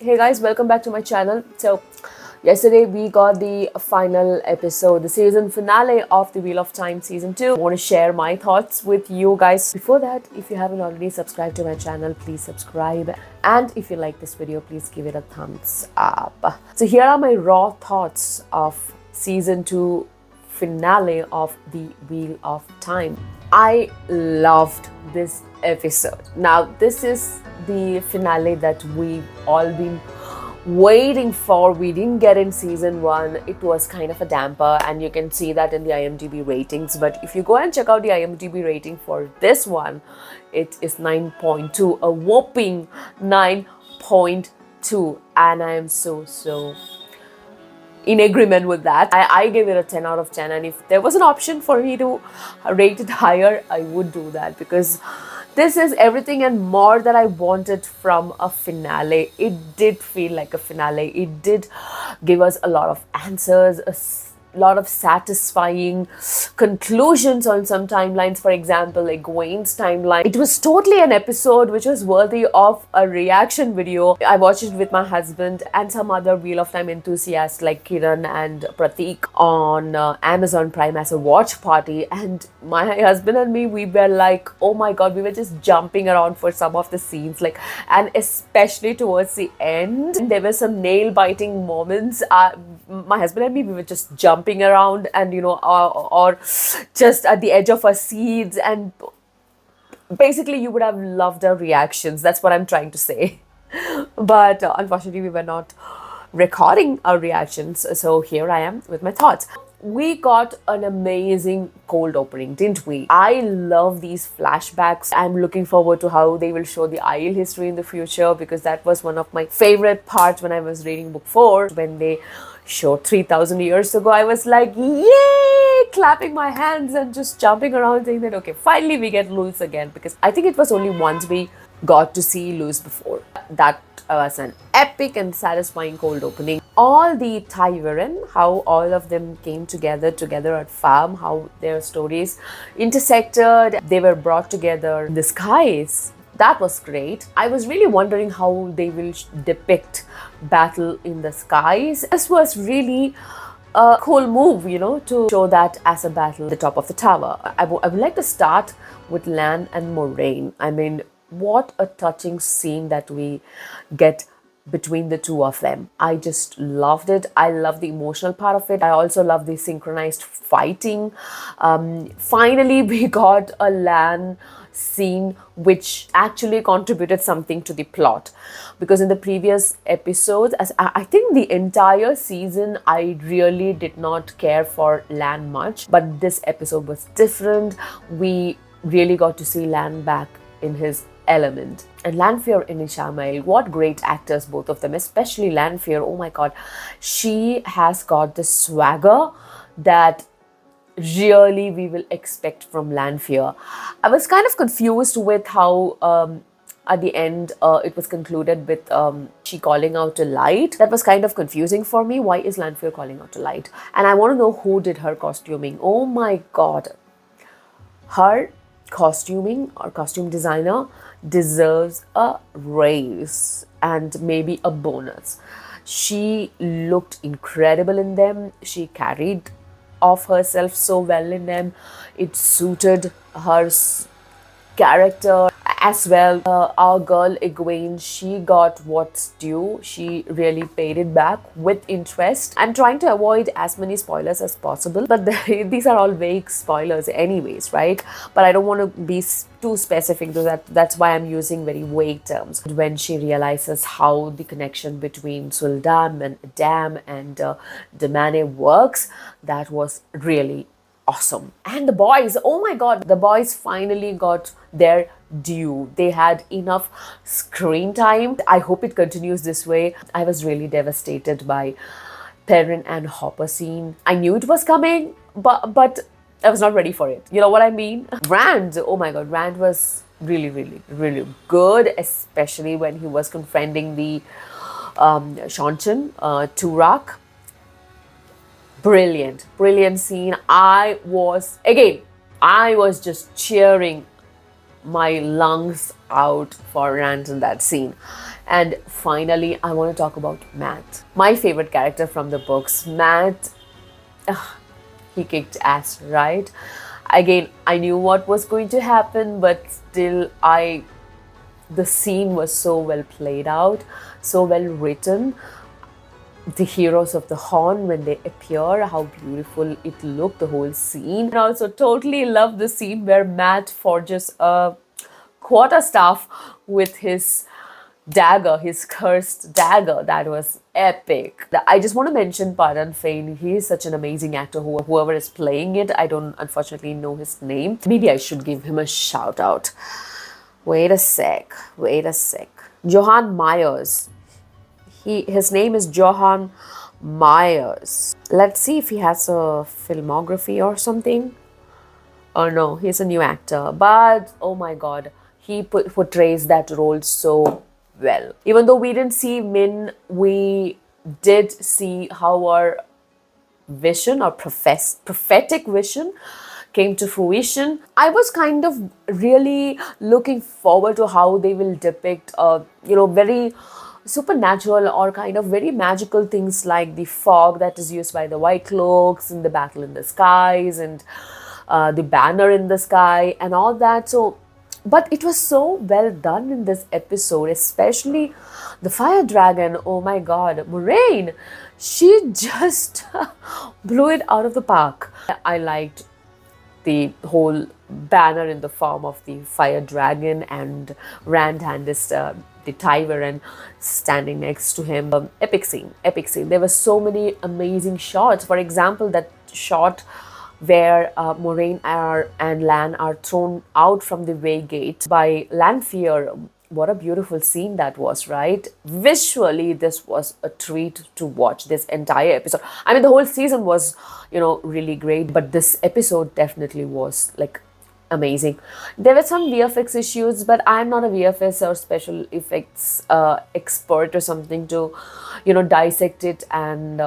Hey guys, welcome back to my channel. So, yesterday we got the final episode, the season finale of The Wheel of Time season 2. I want to share my thoughts with you guys. Before that, if you haven't already subscribed to my channel, please subscribe. And if you like this video, please give it a thumbs up. So, here are my raw thoughts of season 2 finale of The Wheel of Time. I loved this episode. Now, this is the finale that we've all been waiting for. We didn't get in season 1. It was kind of a damper, and you can see that in the IMDb ratings. But if you go and check out the IMDb rating for this one, it is 9.2, a whopping 9.2, and I am so in agreement with that. I gave it a 10 out of 10, and if there was an option for me to rate it higher, I would do that, because this is everything and more that I wanted from a finale. It did feel like a finale. It did give us a lot of answers, a lot of satisfying conclusions on some timelines. For example, like Gwen's timeline. It was totally an episode which was worthy of a reaction video. I watched it with my husband and some other Wheel of Time enthusiasts like Kiran and Pratik on Amazon Prime as a watch party, and my husband and me, we were like, oh my god, we were just jumping around for some of the scenes, like, and especially towards the end there were some nail biting moments. My husband and me, we were just jumping around, and or just at the edge of our seats, and basically you would have loved our reactions. That's what I'm trying to say. But unfortunately we were not recording our reactions, so here I am with my thoughts. We got an amazing cold opening, didn't we? I love these flashbacks. I'm looking forward to how they will show the Isle history in the future, because that was one of my favorite parts when I was reading book 4. When they showed 3,000 years ago, I was like, yay! Clapping my hands and just jumping around, saying that, okay, finally we get Lewis again, because I think it was only once we got to see Lewis before. That was an epic and satisfying cold opening. All the Tyverin, how all of them came together at farm, how their stories intersected, they were brought together. The skies, that was great. I was really wondering how they will depict battle in the skies. This was really a cool move, to show that as a battle at the top of the tower. I would like to start with Lan and Moraine. I mean, what a touching scene that we get between the two of them. I just loved it. I love the emotional part of it. I also love the synchronized fighting. Finally, we got a Lan scene which actually contributed something to the plot, because in the previous episodes, as I think the entire season, I really did not care for Lan much, but this episode was different. We really got to see Lan back in his element. And Lanfear and Ishamael, what great actors, both of them, especially Lanfear. Oh my god, she has got the swagger that really we will expect from Lanfear. I was kind of confused with how at the end it was concluded with she calling out to Light. That was kind of confusing for me. Why is Lanfear calling out to Light? And I want to know who did her costuming. Oh my god, her costuming or costume designer deserves a raise and maybe a bonus. She looked incredible in them. She carried off herself so well in them. It suited her character as well. Our girl Egwene, she got what's due. She really paid it back with interest. I'm trying to avoid as many spoilers as possible, but these are all vague spoilers anyways, right? But I don't want to be too specific, so that's why I'm using very vague terms. When she realizes how the connection between Suldam and Dam and Damane works, that was really awesome. And the boys, oh my god, the boys finally got their due. They had enough screen time. I hope it continues this way. I was really devastated by Perrin and Hopper scene. I knew it was coming, but I was not ready for it. You know what I mean? Rand, oh my god, Rand was really good, especially when he was confronting the Shanchan, Turak. Brilliant scene. I was just cheering my lungs out for Rand in that scene. And finally, I want to talk about Matt, my favorite character from the books. Matt, he kicked ass, right? Again, I knew what was going to happen, but still, the scene was so well played out, so well written. The heroes of the horn, when they appear, how beautiful it looked, the whole scene. And also totally love the scene where Matt forges a quarterstaff with his dagger, his cursed dagger. That was epic. I just want to mention Paran Fain. He is such an amazing actor. Whoever is playing it, I don't unfortunately know his name. Maybe I should give him a shout out. Wait a sec. Johan Myers. His name is Johan Myers. Let's see if he has a filmography or something. Oh no, he's a new actor. But oh my god, he portrays that role so well. Even though we didn't see Min, we did see how our vision or prophetic vision came to fruition. I was kind of really looking forward to how they will depict very supernatural or kind of very magical things like the fog that is used by the White Cloaks and the battle in the skies and the banner in the sky and all that. So, but it was so well done in this episode, especially the fire dragon. Oh my god, Moraine, she just blew it out of the park. I liked the whole banner in the form of the fire dragon and Rand is the Tyveran standing next to him. Epic scene. There were so many amazing shots. For example, that shot where Moraine and Lan are thrown out from the Way Gate by Lanfear. What a beautiful scene that was, right? Visually, this was a treat to watch this entire episode. I mean, the whole season was, really great, but this episode definitely was like amazing. There were some VFX issues, but I'm not a VFX or special effects expert or something to, dissect it and,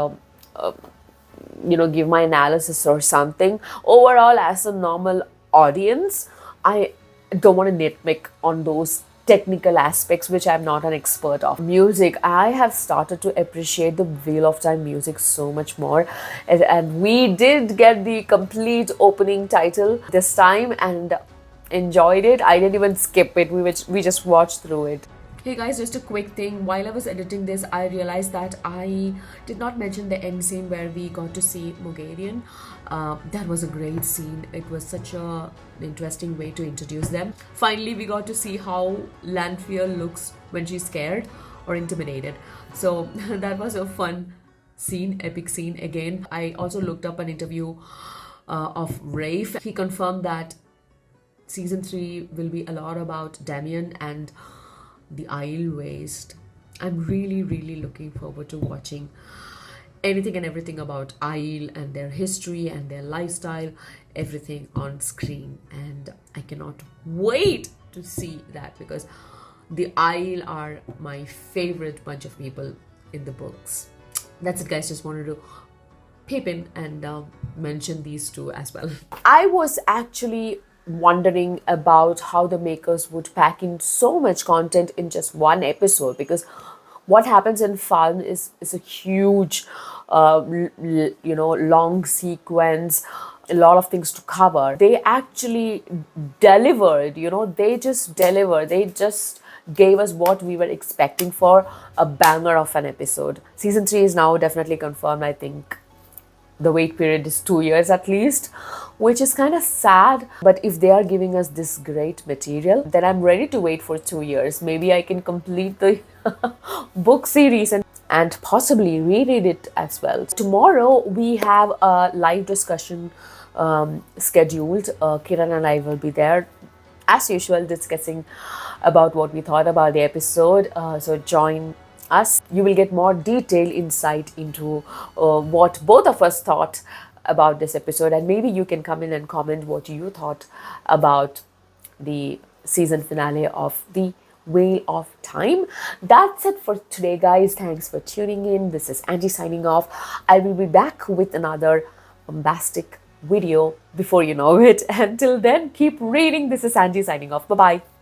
give my analysis or something. Overall, as a normal audience, I don't want to nitpick on those technical aspects which I'm not an expert of. Music, I have started to appreciate the Wheel of Time music so much more, and we did get the complete opening title this time and enjoyed it. I didn't even skip it. We just watched through it. Hey guys, just a quick thing. While I was editing this, I realized that I did not mention the end scene where we got to see Mogarian. That was a great scene. It was such an interesting way to introduce them. Finally, we got to see how Lanfear looks when she's scared or intimidated. So that was a fun scene, epic scene again. I also looked up an interview of Rafe. He confirmed that season 3 will be a lot about Damien and the Isle Waste. I'm really looking forward to watching anything and everything about Isle and their history and their lifestyle, everything on screen, and I cannot wait to see that because the Isle are my favorite bunch of people in the books. That's it guys, just wanted to peep in and mention these two as well. I was actually wondering about how the makers would pack in so much content in just one episode, because what happens in Fallen is a huge long sequence, a lot of things to cover. They actually delivered, they just gave us what we were expecting for a banger of an episode. Season 3 is now definitely confirmed. I think the wait period is 2 years at least, which is kind of sad. But if they are giving us this great material, then I'm ready to wait for 2 years. Maybe I can complete the book series and possibly reread it as well. Tomorrow we have a live discussion scheduled. Kiran and I will be there as usual discussing about what we thought about the episode. So join us. You will get more detailed insight into what both of us thought about this episode, and maybe you can come in and comment what you thought about the season finale of the Wheel of Time. That's it for today guys. Thanks for tuning in. This is Angie signing off. I will be back with another bombastic video before you know it. Until then, keep reading. This is Angie signing off. Bye bye.